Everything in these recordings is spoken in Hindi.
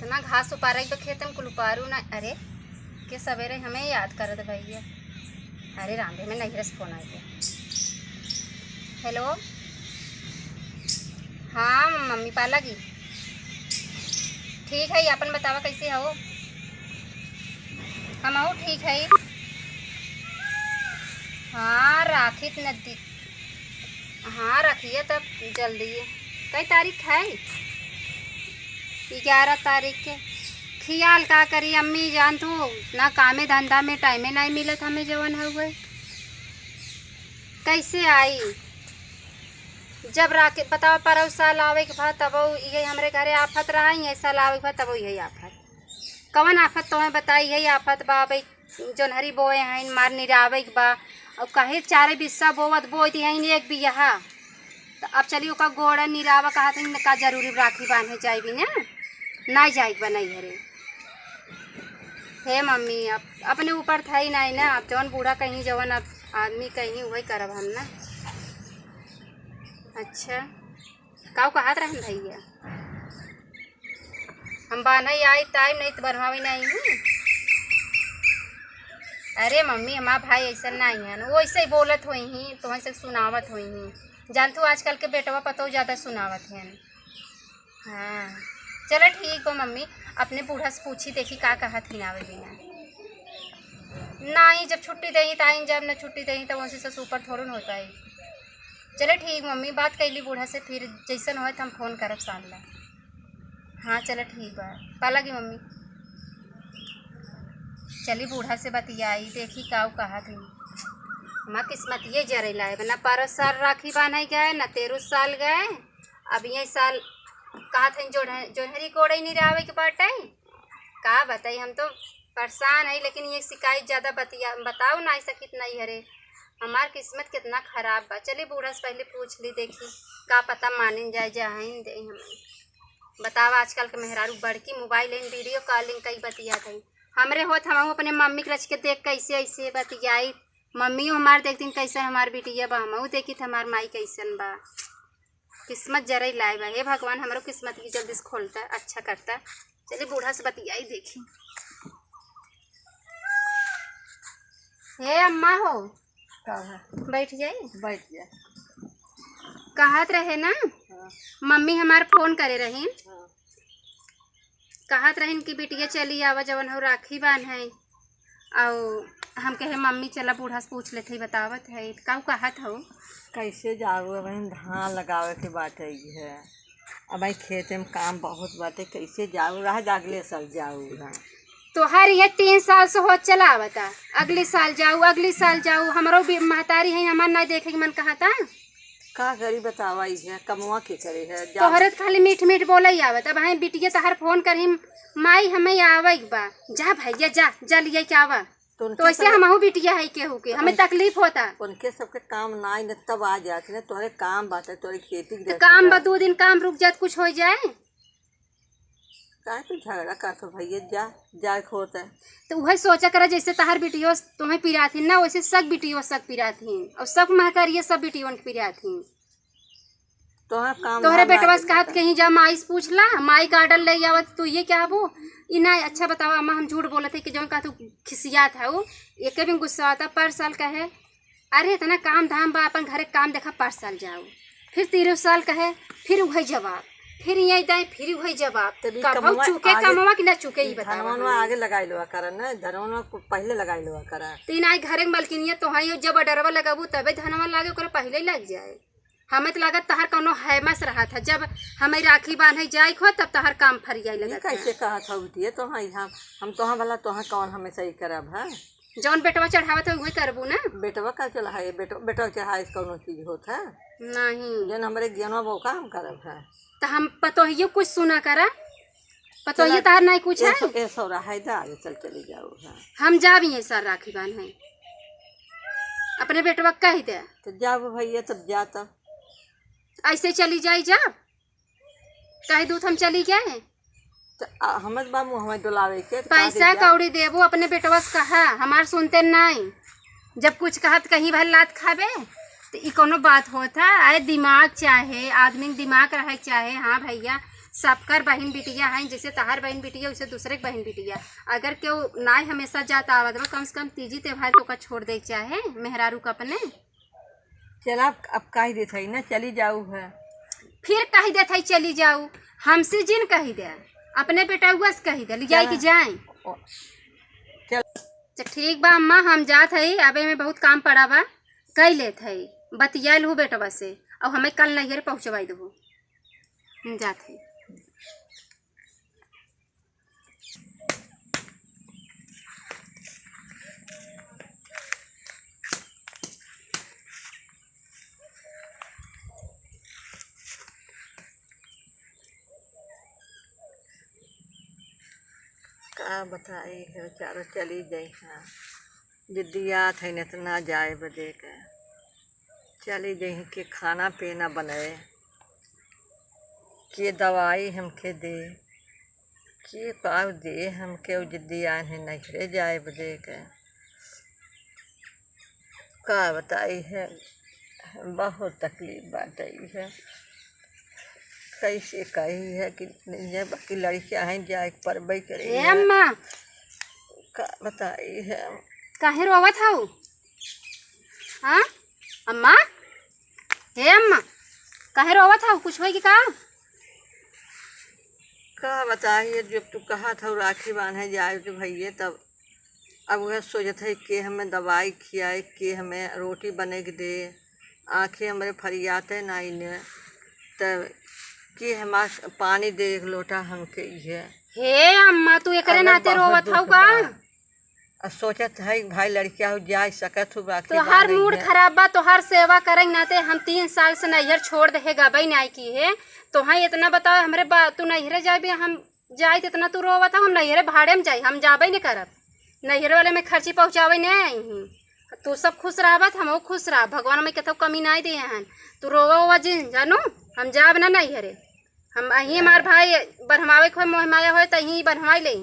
इतना घास उपारा तो खेत में कुल उपारू ना। अरे के सवेरे हमें याद कर दे भैया। अरे रामदेव में नहीं फोन आ गया। हेलो, हाँ मम्मी पाला की ठीक है। अपन बतावा कैसे हो? हम हो ठीक है। हाँ राखी नजदीक। हाँ रखिए तब जल्दी। कई तारीख है? 11 तारीख के। ख्याल का करी अम्मी जान तू ना कामे धंधा में टाइमे नहीं मिलत हमें जवन हुए। कैसे आई? जब राखी बताओ पर साल आवे के बाद तब ये हमरे घरे आफत रहा ही। ऐसा लावे के बाद तब यही आफत। कवन आफत तो है बताई? यही आफत बा भाई जोनहरी बोए हैं मार निरावे के बा। और कहे चारे बिस्सा बोवत बो दी हैं एक भी यहाँ। तो अब चलिए ओका गोड़ा निरावा कहा था का जरूरी राखी बांधे जाए भी ना नहीं जाए बनाई घरे। हे मम्मी अब अपने ऊपर था ही नहीं ना। अब जवन बूढ़ा कहीं जवन अब आदमी कहीं वही करब हम ना। अच्छा काऊ कहत रहन भैया हम बान्हे आई टाइम नहीं तो बनवावी नहीं हूँ। अरे मम्मी हमारा भाई ऐसा नहीं है ना। वो ऐसे ही बोलत हुई ही तो वहीं से सुनावत हुई ही। जानतू आजकल के बेटवा पतो ज़्यादा सुनावत हैं। हाँ चलो ठीक हो मम्मी। अपने बूढ़ा से पूछी देखी का कहा थी नावे बिना नहीं। जब छुट्टी दही ताइन जब न छुट्टी दही तब वैसे से ऊपर थोड़ा होता है। चलो ठीक मम्मी बात कैली बूढ़ा से फिर जैसन हो तो हम फ़ोन करब सामला। हाँ चलो ठीक बा पाला की मम्मी। चली बूढ़ा से बतियाई देखी काऊ कहा थी। हमार किस्मत ये जरेला है ना। 12 साल राखी बांधे गए न 13 साल गए। अब ये साल कहा थे जोहरी कोड़े नहीं रहे के बाटे का बताई। हम तो परेशान है लेकिन ये शिकायत ज़्यादा बताओ ना ऐसा कितना ही हरे। हमार किस्मत कितना ख़राब बा। चलिए बूढ़ा से पहले पूछ ली देखी का पता मानिन जाए जाए दे हमें। बताओ आजकल के मेहरारू बड़की मोबाइल इन वीडियो कॉलिंग कई बतिया थी। हमरे होत हम अपने मम्मी के रच के देख कैसे ऐसे बतियाई। मम्मी हमार देखती कैसे हमार बिटिया बा। हम देखी थ हमार माई कैसन बा। किस्मत जरा ही लाए बा। हे भगवान हमारो किस्मत की जल्दी से खोलता अच्छा करता। चलिए बूढ़ा से बतियाई देखी। हे अम्मा हो बैठ जाए। कहत रहे ना मम्मी हमार फोन करे रही। कहत रहीन कि बिटिया चली आवा जवन हो राखी बांध है। और हम कहे मम्मी चला बूढ़ा से पूछ लेते बतावत है का कहत हो। कैसे जाऊ अब धान लगावे के बाटे है। अब भाई खेत में काम बहुत बाटे कैसे जाऊ रहा अगले साल जाऊ। तो हर ये 3 साल से हो चला बता। अगले साल जाऊ हमारो भी महतारी है हमार नहीं देखे के मन कहता का करी बतावा है कमवा के करे है। तोहरे खाली मीठ मीठ बोला ही आवत। अब भाई बिटिया तहर फोन करी माई हमें आवे बा। जा भैया जा लिए क्या आवा। तो ऐसे हमहू बिटिया है केहू के हमें तकलीफ होता। उनके सबके काम ना न तब आ जाते न तोहरे काम बाटे तोहरे खेती तो काम बा 2 दिन काम रुक जात कुछ हो जाए का तो झगड़ा का तो भैया जा होता है। तो वही सोचा करा जैसे तहर बिटियो तुम्हें पिराथीन ना वैसे सब बिटियो सब पिराथीन और सब महकरिए सब बिटियों के पिराथीन। तोहरे बेटवा से कहत कहीं जा माई से पूछ ला माई गार्डन ले आवत तो ये क्या वो इना। अच्छा बताओ अम्मा हम झूठ बोले थे कि जो कहा तू खिसिया था वो एक भी गुस्सा आता। पर साल कहे अरे इतना काम धाम बा अपन घरे काम देखा 5 साल जाओ। फिर 13 साल कहे फिर वही जवाब फिर यही दाए फिर वही जवाब। चूके कमवा कि ना चूके ही बताओ। आगे लगाई लो करा ना धनवा पहले लगाई लो करा। तो इना घरे मलकिनिया तो है जब डरवा लगाबू तबे धनवा लागे ओकरा पहले ही लग जाए। हमें तो लागत तहर कौनो हैमस रहा था जब हमें राखी बांधे जाए खो तब तहर काम फरियाई लगा। कैसे कहा था उठिए तो हम तो वाला तो कौन हमें सही करब है। जौन बेटवा चढ़ावत है वही करबू ना। बेटवा का चला है बेटवा चढ़ाए कौनो चीज होता है नहीं जन हमारे ज्ञानवा वो का हम करब है। तो हम पतोहियो कुछ सुना करा पतोहियो तहर नहीं कुछ है। सौरा है आगे चली जाओ है। हम जा भी है सर राखी बांधे अपने बेटवा कह दे तो जाओ भैया तब जा तब ऐसे चली जाए जा कहे दूध हम चली गए तो हमर बाबू हमें डोलावे के पैसा कौड़ी देबू अपने बेटवा से कहा हमार सुनते नहीं। जब कुछ कहा तो कहीं भर लात खाबे तो ई कोनो बात होता है। दिमाग चाहे आदमी दिमाग रहे चाहे। हाँ भैया सबकर बहन बिटिया हैं, जैसे तहार बहन बिटिया वैसे दूसरे के बहन बिटिया। अगर केहू ना हमेशा जाता आवत बा, कम से कम तीजी त्योहार को का छोड़ दे चाहे मेहरारू का अपने। चला अब कह देत है ना चली जाऊ है। फिर कही देत है चली जाऊ, हमसे जिन कही दे, अपने बेटा हुआ से कही दे जाए कि जाए। चल तो ठीक बा अम्मा, हम जात है, अबे में बहुत काम पड़ा बा, कह लेत है, बतिया लू बेटवा से और हमें कल नैहर पहुँचवाई देबो। हम जात है। का बताई है चारों चली जाई हाँ। जिद्दिया थे न तो ना जाए बदे के चली जाई के खाना पीना बनाए के दवाई हमके दे के पाव दे हमके जिद्दिया है नखरे जाए बदे के का बताई है। बहुत तकलीफ बाटई है, कैसे कही है कि ये बाकी लड़कियाँ हैं जाए परबई करे ए अम्मा, का बताई है। काहे रोवत हऊ? हाँ अम्मा, हे अम्मा, काहे रोवत हऊ? कुछ होई कि का बताइए, जब तू कहा था राखी बांधे जाए तो भैया तब अब वह सोचत है कि हमें दवाई खियाए के हमें रोटी बने के दे, आँखें हमारे फरियाते ना इन्हें तब कि हमारा पानी दे एक लोटा हमके ये। हे अम्मा, तू एकरे नाते रोवत हऊ का? सोचत है भाई लड़किया हो जाए सकत हो बाकी तोहार मूड खराब बा, तोहार सेवा करे नाते हम 3 साल से नैहर छोड़ दे गई नहीं की है। तोहा इतना बताओ हमरे बा तू नैहरे जाबे, हम जाए तो इतना तू रोवत हम नैहरे भाड़े में जाए, हम जाबे नहीं करब, नैहर वाले में खर्ची पहुँचावे नहीं। तू सब खुश रहबत हम खुश रह, भगवान में कतो कमी नहीं दिए हैं। तू रोवा वोवा जिन जानू हम जाब ना नैहरे, हम अहीं हमार भाई बढ़वावे को मोहमाया हो तो अहीं बढ़वाई ले,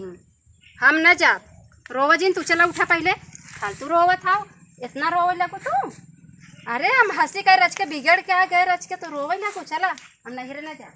हम न जाब। रोवा जिन तू चला उठा पहले, फालतू रोवा था, इतना रोवे लगो तू। अरे हम हंसी कर रच के बिगड़ के आ गए रच के, तो रोवे लगो, चला हम नैहरे न जा।